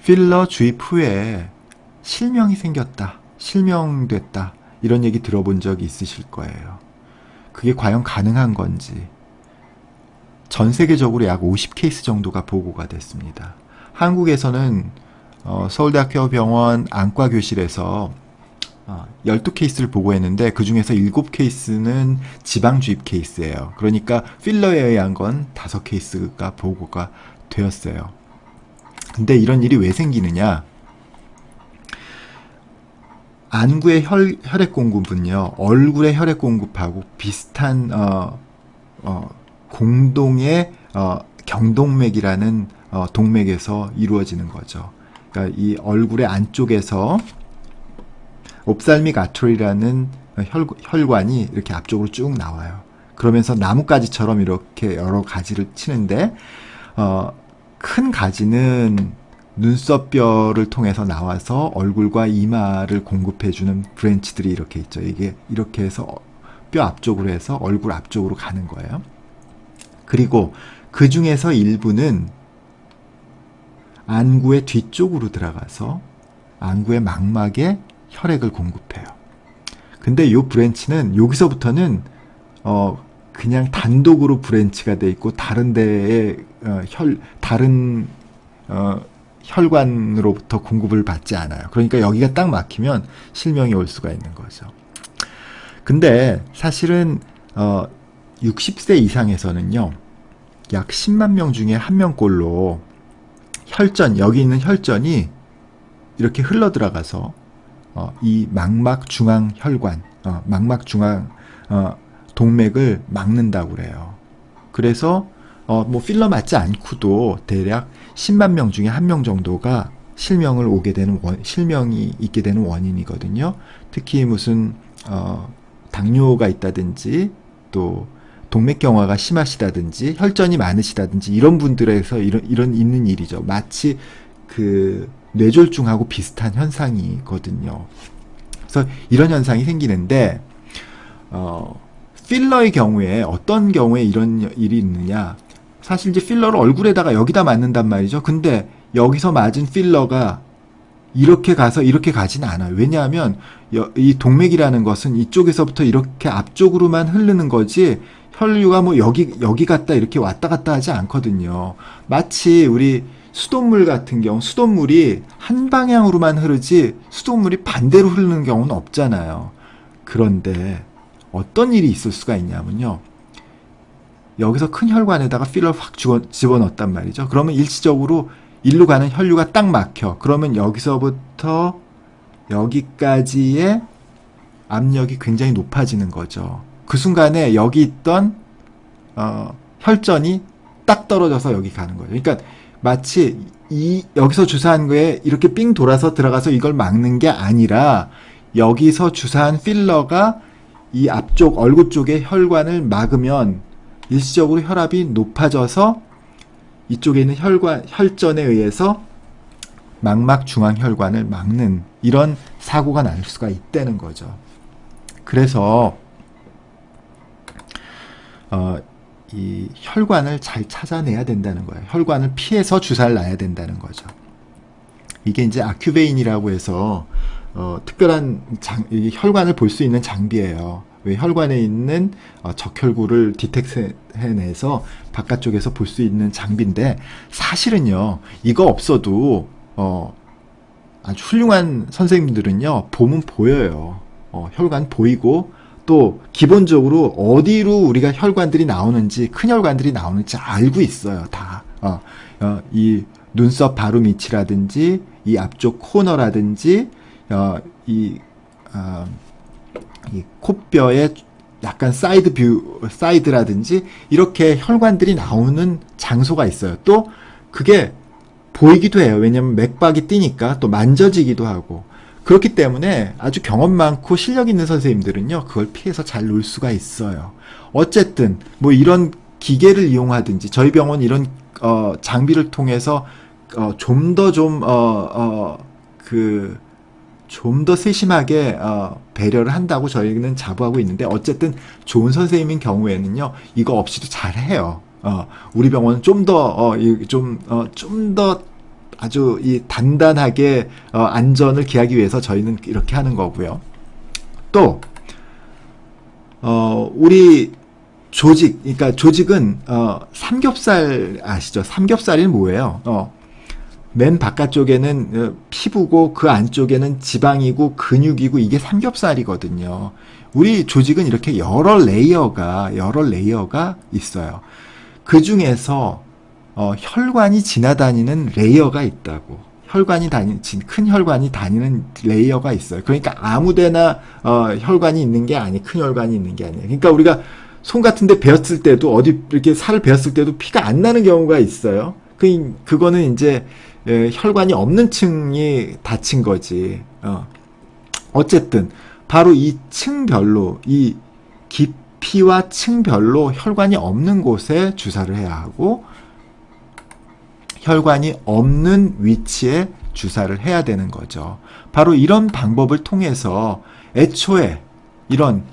필러 주입 후에 실명이 생겼다, 실명됐다, 이런 얘기 들어본 적이 있으실 거예요. 그게 과연 가능한 건지 전 세계적으로 약 50케이스 정도가 보고가 됐습니다. 한국에서는 서울대학교 병원 안과교실에서 12케이스를 보고했는데 그 중에서 7케이스는 지방주입 케이스예요. 그러니까 필러에 의한 건 5케이스가 보고가 되었어요. 근데 이런 일이 왜 생기느냐? 안구의 혈액 공급은요, 얼굴의 혈액 공급하고 비슷한 공동의 경동맥이라는 동맥에서 이루어지는 거죠. 그러니까 이 얼굴의 안쪽에서 옵살믹 아트리라는 혈관이 이렇게 앞쪽으로 쭉 나와요. 그러면서 나뭇가지처럼 이렇게 여러 가지를 치는데 큰 가지는 눈썹뼈를 통해서 나와서 얼굴과 이마를 공급해주는 브랜치들이 이렇게 있죠. 이게 이렇게 해서 뼈 앞쪽으로 해서 얼굴 앞쪽으로 가는 거예요. 그리고 그 중에서 일부는 안구의 뒤쪽으로 들어가서 안구의 망막에 혈액을 공급해요. 근데 이 브랜치는 여기서부터는 그냥 단독으로 브랜치가 돼 있고 다른 데에 다른 혈관으로부터 공급을 받지 않아요. 그러니까 여기가 딱 막히면 실명이 올 수가 있는 거죠. 근데 사실은 60세 이상에서는요, 약 10만 명 중에 1명꼴로 여기 있는 혈전이 이렇게 흘러 들어가서 이 망막 중앙 혈관, 망막 중앙 동맥을 막는다고 그래요. 그래서 뭐 필러 맞지 않고도 대략 10만 명 중에 1명 정도가 실명이 있게 되는 원인이거든요. 특히 무슨 당뇨가 있다든지 또 동맥경화가 심하시다든지 혈전이 많으시다든지 이런 분들에서 이런 있는 일이죠. 마치 그 뇌졸중하고 비슷한 현상이거든요. 그래서 이런 현상이 생기는데 필러의 경우에 어떤 경우에 이런 일이 있느냐? 사실 이제 필러를 얼굴에다가 여기다 맞는단 말이죠. 근데 여기서 맞은 필러가 이렇게 가서 이렇게 가진 않아요. 왜냐하면 이 동맥이라는 것은 이쪽에서부터 이렇게 앞쪽으로만 흐르는 거지 혈류가 뭐 여기 갔다 이렇게 왔다 갔다 하지 않거든요. 마치 우리 수돗물 같은 경우 수돗물이 한 방향으로만 흐르지 수돗물이 반대로 흐르는 경우는 없잖아요. 그런데 어떤 일이 있을 수가 있냐면요, 여기서 큰 혈관에다가 필러를 확 집어넣었단 말이죠. 그러면 일시적으로 일로 가는 혈류가 딱 막혀. 그러면 여기서부터 여기까지의 압력이 굉장히 높아지는 거죠. 그 순간에 여기 있던 혈전이 딱 떨어져서 여기 가는 거죠. 그러니까 마치 여기서 주사한 거에 이렇게 삥 돌아서 들어가서 이걸 막는 게 아니라 여기서 주사한 필러가 이 앞쪽 얼굴 쪽의 혈관을 막으면 일시적으로 혈압이 높아져서 이쪽에 있는 혈전에 의해서 망막 중앙 혈관을 막는 이런 사고가 날 수가 있다는 거죠. 그래서 이 혈관을 잘 찾아내야 된다는 거예요. 혈관을 피해서 주사를 놔야 된다는 거죠. 이게 이제 아큐베인이라고 해서 특별한 혈관을 볼 수 있는 장비예요. 왜 혈관에 있는 적혈구를 디텍트해내서 바깥쪽에서 볼 수 있는 장비인데, 사실은요 이거 없어도 아주 훌륭한 선생님들은요 보면 보여요. 혈관 보이고 또 기본적으로 어디로 우리가 혈관들이 나오는지, 큰 혈관들이 나오는지 알고 있어요. 다 이 눈썹 바로 밑이라든지 이 앞쪽 코너라든지 이 콧뼈의 약간 사이드라든지 이렇게 혈관들이 나오는 장소가 있어요. 또 그게 보이기도 해요. 왜냐면 맥박이 뛰니까 또 만져지기도 하고. 그렇기 때문에 아주 경험 많고 실력 있는 선생님들은요 그걸 피해서 잘 놀 수가 있어요. 어쨌든 뭐 이런 기계를 이용하든지 저희 병원 이런 장비를 통해서 좀 더 세심하게 배려를 한다고 저희는 자부하고 있는데, 어쨌든 좋은 선생님인 경우에는요 이거 없이도 잘해요. 우리 병원은 좀 더 아주 이 단단하게 안전을 기하기 위해서 저희는 이렇게 하는 거고요. 또 우리 조직, 그러니까 조직은 삼겹살 아시죠? 삼겹살이 뭐예요? 맨 바깥쪽에는 피부고 그 안쪽에는 지방이고 근육이고 이게 삼겹살이거든요. 우리 조직은 이렇게 여러 레이어가 있어요. 그 중에서 혈관이 지나다니는 레이어가 있다고. 큰 혈관이 다니는 레이어가 있어요. 그러니까 아무데나 혈관이 있는 게 아니, 큰 혈관이 있는 게 아니에요. 그러니까 우리가 손 같은데 베었을 때도 어디 이렇게 살을 베었을 때도 피가 안 나는 경우가 있어요. 그거는 이제 혈관이 없는 층이 다친 거지. 어쨌든 바로 이 층별로, 이 깊이와 층별로 혈관이 없는 곳에 주사를 해야 하고, 혈관이 없는 위치에 주사를 해야 되는 거죠. 바로 이런 방법을 통해서 애초에 이런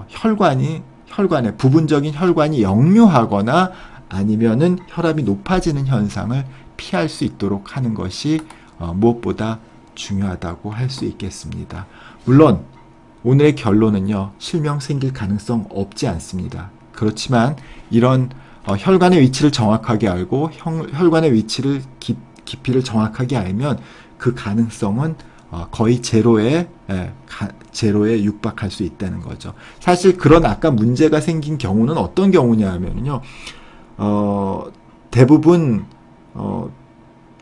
혈관에 부분적인 혈관이 역류하거나 아니면은 혈압이 높아지는 현상을 피할 수 있도록 하는 것이 무엇보다 중요하다고 할 수 있겠습니다. 물론 오늘의 결론은요, 실명 생길 가능성 없지 않습니다. 그렇지만 이런 혈관의 위치를 정확하게 알고 혈관의 위치를 깊이를 정확하게 알면 그 가능성은 거의 제로에 육박할 수 있다는 거죠. 사실 그런 아까 문제가 생긴 경우는 어떤 경우냐 하면요, 대부분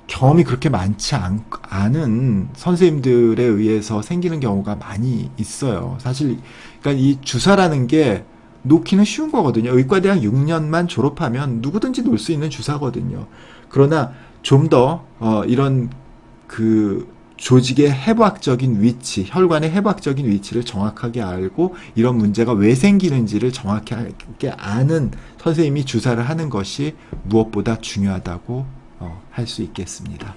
경험이 그렇게 많지 않은 선생님들에 의해서 생기는 경우가 많이 있어요. 사실 그러니까 이 주사라는 게 놓기는 쉬운 거거든요. 의과대학 6년만 졸업하면 누구든지 놓을 수 있는 주사거든요. 그러나 좀 더 이런 그 조직의 해부학적인 위치, 혈관의 해부학적인 위치를 정확하게 알고 이런 문제가 왜 생기는지를 정확하게 아는 선생님이 주사를 하는 것이 무엇보다 중요하다고 할 수 있겠습니다.